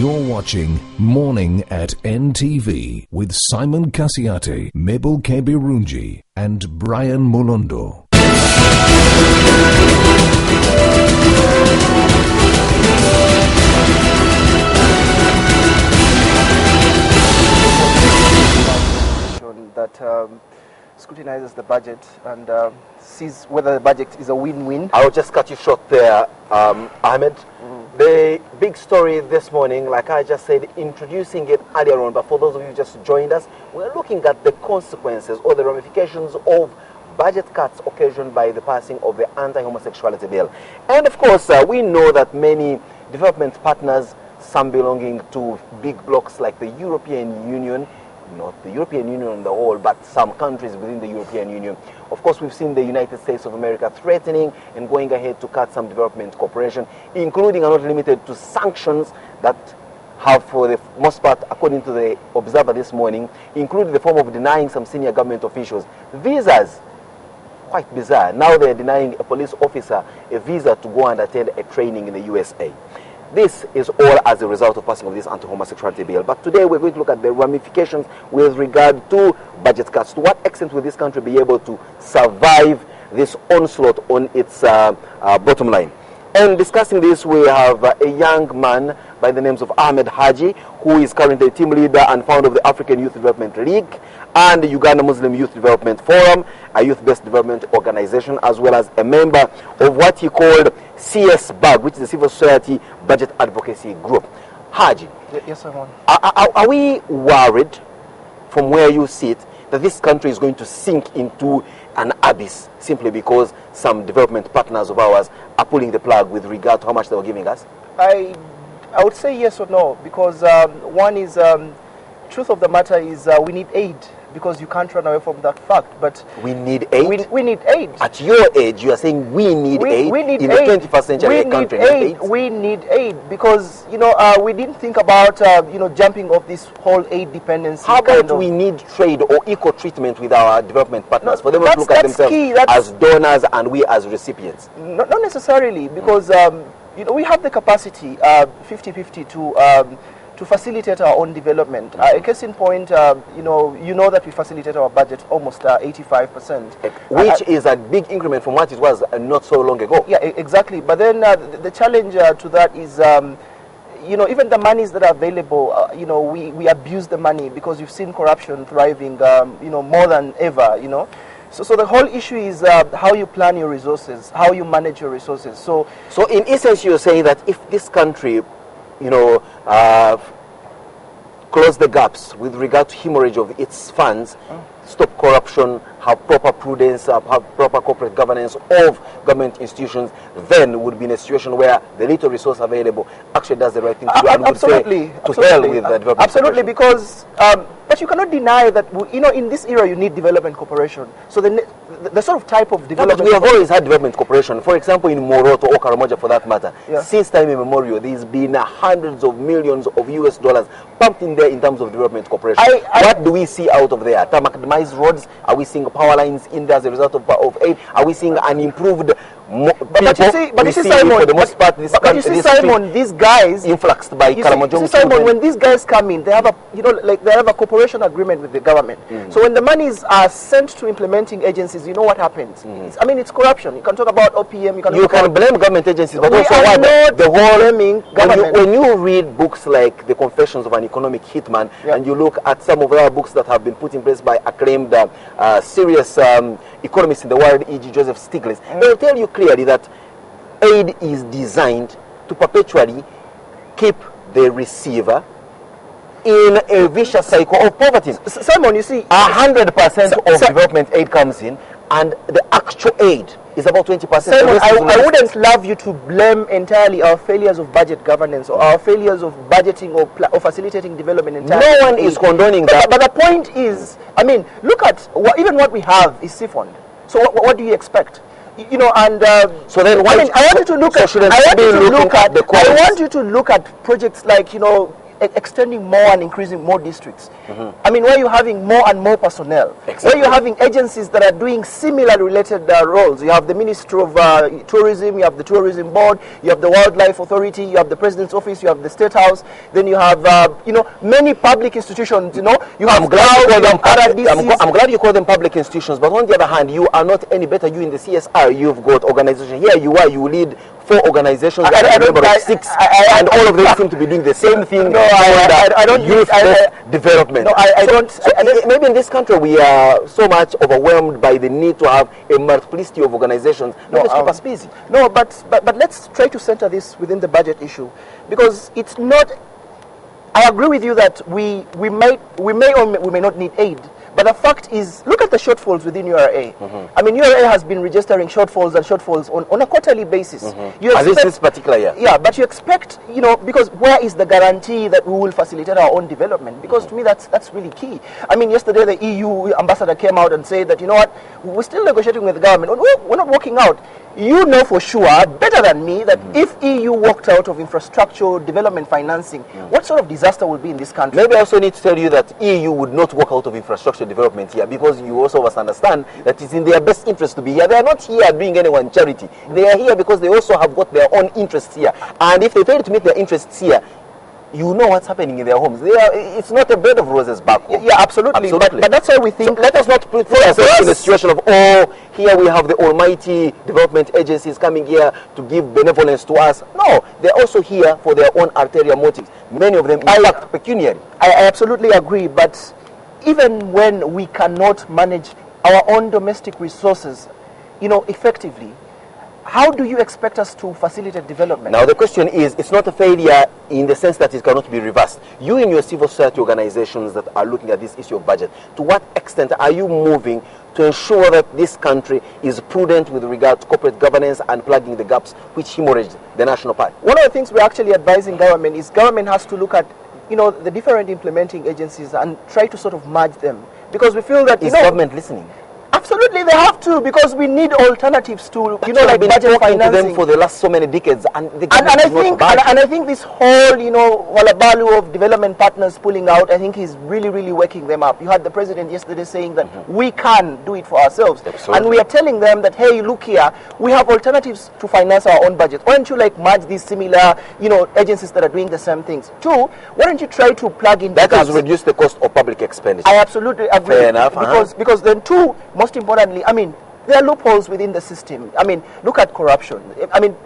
You're watching Morning at NTV with Simon Kasiate, Mabel Kebirunji, and Brian Molondo. That scrutinizes the budget and sees whether the budget is a win-win. I'll just cut you short there, Ahmed. The big story this morning, like I just said, introducing it earlier on, but for those of you who just joined us, we're looking at the consequences or the ramifications of budget cuts occasioned by the passing of the anti-homosexuality bill. And of course, we know that many development partners, some belonging to big blocs like the European Union, not the European Union on the whole, but some countries within the European Union. Of course, we've seen the United States of America threatening and going ahead to cut some development cooperation, including and not limited to sanctions that have, for the most part, according to the Observer this morning, included the form of denying some senior government officials visas. Quite bizarre. Now they're denying a police officer a visa to go and attend a training in the USA. This is all as a result of passing of this anti-homosexuality bill. But today we're going to look at the ramifications with regard to budget cuts. To what extent will this country be able to survive this onslaught on its bottom line? And discussing this, we have a young man by the names of Ahmed Haji, who is currently a team leader and founder of the African Youth Development League and the Uganda Muslim Youth Development Forum, a youth-based development organization, as well as a member of what he called CSBAG, which is the Civil Society Budget Advocacy Group. Haji, Yes, sir. are we worried from where you sit that this country is going to sink into an abyss simply because some development partners of ours are pulling the plug with regard to how much they were giving us? I would say yes or no, because one is, truth of the matter is we need aid, because you can't run away from that fact. But we need aid? We need aid. At your age, you are saying we need aid? We need in aid. the 21st century, a country needs aid? We need aid because, we didn't think about, jumping off this whole aid dependency. How about we need trade or equal treatment with our development partners for them to look at themselves as donors and we as recipients? Not necessarily, because, we have the capacity, 50-50 to facilitate our own development. A case in point, you know that we facilitate our budget almost 85%. Which is a big increment from what it was not so long ago. Yeah, exactly. But then the challenge to that is, even the monies that are available, we abuse the money because you've seen corruption thriving, more than ever, So the whole issue is how you plan your resources, how you manage your resources. So in essence, you're saying that if this country close the gaps with regard to hemorrhage of its funds, stop corruption, have proper prudence, have proper corporate governance of government institutions, then would be in a situation where the little resource available actually does the right thing to do and absolutely, would say to hell with the development. Absolutely, because but you cannot deny that in this era you need development cooperation. So the sort of type of development. We have always had development cooperation. For example, in Moroto or Karamoja, for that matter, since time immemorial, there's been hundreds of millions of US dollars pumped in there in terms of development cooperation. What do we see out of there? Tarmac-demised roads? Are we seeing power lines in there as a result of aid? Are we seeing an improved? But you see, Simon, for the most part, Simon, these guys influxed by Karamojong. Simon, when these guys come in, they have a cooperation agreement with the government. So when the monies are sent to implementing agencies, you know what happens? It's corruption. You can talk about OPM. You can blame government agencies, but also when you read books like The Confessions of an Economic Hitman, and you look at some of the other books that have been put in place by acclaimed serious economists in the world, e.g. Joseph Stiglitz, they'll tell you clearly that aid is designed to perpetually keep the receiver in a vicious cycle of poverty. Simon, you see, 100% of development aid comes in, and the actual aid is about 20%. Simon, I wouldn't love you to blame entirely our failures of budget governance or our failures of budgeting or facilitating development entirely. No one is condoning that. But the point is, look at even what we have is CFOND. So what do you expect? So then, I want you to look at. I want you to look at projects like extending more and increasing more districts. I mean, where you're having more and more personnel, where you're having agencies that are doing similar related roles. You have the Ministry of Tourism, you have the Tourism Board, you have the Wildlife Authority, you have the President's Office, you have the State House, then you have, many public institutions, you have I'm glad you call them public institutions, but on the other hand, you are not any better. You in the CSR, you've got organization. Here you are, you lead 4 organizations, and 6, and all of them seem to be doing the same thing. No, I don't youth development. No, I don't. Maybe in this country we are so much overwhelmed by the need to have a multiplicity of organizations. No, let's keep us busy. No, but let's try to center this within the budget issue, because it's not. I agree with you that we may or we may not need aid. But the fact is, look at the shortfalls within URA. I mean, URA has been registering shortfalls on a quarterly basis. As this particular year. Yeah, but you expect, because where is the guarantee that we will facilitate our own development? Because to me, that's really key. I mean, yesterday the EU ambassador came out and said that, we're still negotiating with the government. We're not working out. You know for sure, better than me, that if EU walked out of infrastructure development financing, what sort of disaster will be in this country? Maybe I also need to tell you that EU would not walk out of infrastructure development here, because you also must understand that it's in their best interest to be here. They are not here doing anyone charity. They are here because they also have got their own interests here. And if they fail to meet their interests here, you know what's happening in their homes. It's not a bed of roses back home. Yeah, absolutely. But that's why we think. So let us not put ourselves in the situation of, here we have the almighty development agencies coming here to give benevolence to us. No, they're also here for their own ulterior motives. Many of them, in fact, pecuniary. I absolutely agree. But even when we cannot manage our own domestic resources, effectively, how do you expect us to facilitate development? Now the question is, it's not a failure in the sense that it cannot be reversed. You in your civil society organizations that are looking at this issue of budget, to what extent are you moving to ensure that this country is prudent with regard to corporate governance and plugging the gaps which hemorrhaged the national party? One of the things we're actually advising government is government has to look at the different implementing agencies and try to sort of merge them, because we feel that is government listening? Absolutely, they have to, because we need alternatives to, like budget financing. To them for the last so many decades, and I think this whole, wallabaloo of development partners pulling out, I think is really, really waking them up. You had the president yesterday saying that we can do it for ourselves, and we are telling them that, hey, look here, we have alternatives to finance our own budget. Why don't you merge these similar, agencies that are doing the same things? 2, why don't you try to plug in that has reduced the cost of public expenditure? I absolutely agree. Fair enough. Because then 2. Most importantly, there are loopholes within the system. Look at corruption.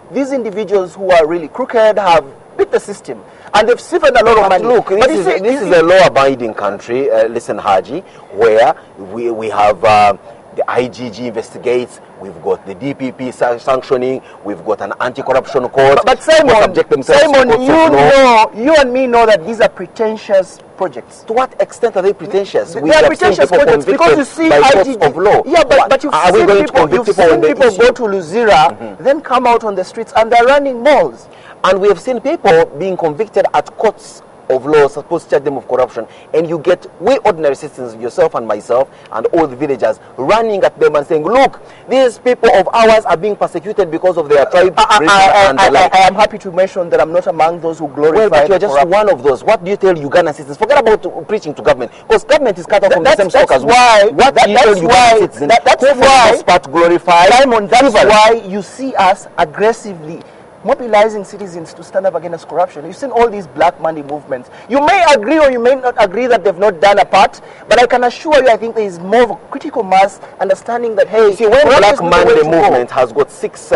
These individuals who are really crooked have beat the system, and they've siphoned a lot of money. Look, this is a law-abiding country. Listen, Haji, where we have the IGG investigates. We've got the DPP sanctioning. We've got an anti-corruption court. But Simon, you and me know that these are pretentious projects. To what extent are they pretentious? They are pretentious projects because you see IGG of law. Yeah, but you've seen people go to Luzira, then come out on the streets and they're running malls. And we have seen people being convicted at courts of law supposed to charge them of corruption, and you get we ordinary citizens, yourself and myself and all the villagers, running at them and saying, look, these people of ours are being persecuted because of their tribe. I am happy to mention that I'm not among those who glorify. Well, but you're just one of those. What do you tell Ugandan citizens? Forget about preaching to government, because government is cut off from the same stock as well. What do you tell Ugandan citizens? That's why part glorify. Simon, that's why you see us aggressively mobilizing citizens to stand up against corruption. You've seen all these black money movements. You may agree or you may not agree that they've not done a part, but I can assure you, I think there is more of a critical mass understanding that, hey, see, when Black Monday movement has got 6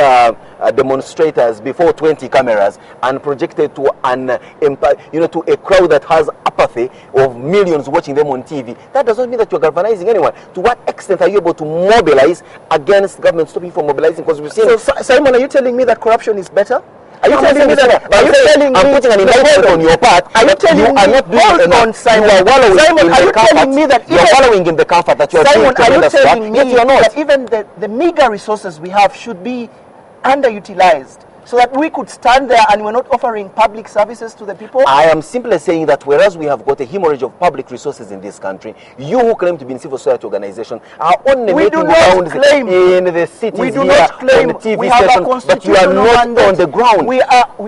demonstrators before 20 cameras and projected to to a crowd that has apathy of millions watching them on TV, that does not mean that you're galvanizing anyone. To what extent are you able to mobilize against government stopping from mobilizing? Because we've seen. So, Simon, are you telling me that corruption is better? Are you telling me that? Are you telling me? I'm putting an indictment on your part. Are you telling me? Hold on, Simon. Simon, are you telling me that you're wallowing in the comfort that you're Simon, are you telling me that even the meager resources we have should be underutilized so that we could stand there and we're not offering public services to the people? I am simply saying that whereas we have got a hemorrhage of public resources in this country, you who claim to be in civil society organization are only making rounds in the cities we do here not claim on the TV we have station, a but you are not mandate. on the ground.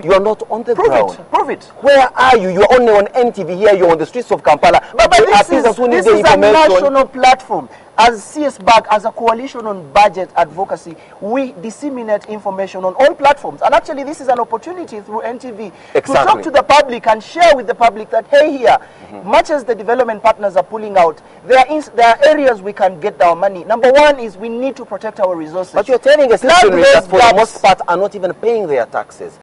You are not on the ground. Prove it. Where are you? You are only on NTV here. You're on the streets of Kampala. But this is a national platform. As CSBAG, as a coalition on budget advocacy, we disseminate information on all platforms. And actually, this is an opportunity through NTV to talk to the public and share with the public that, hey, here, much as the development partners are pulling out, there are areas we can get our money. Number one is we need to protect our resources. But you're telling us that for the most part are not even paying their taxes.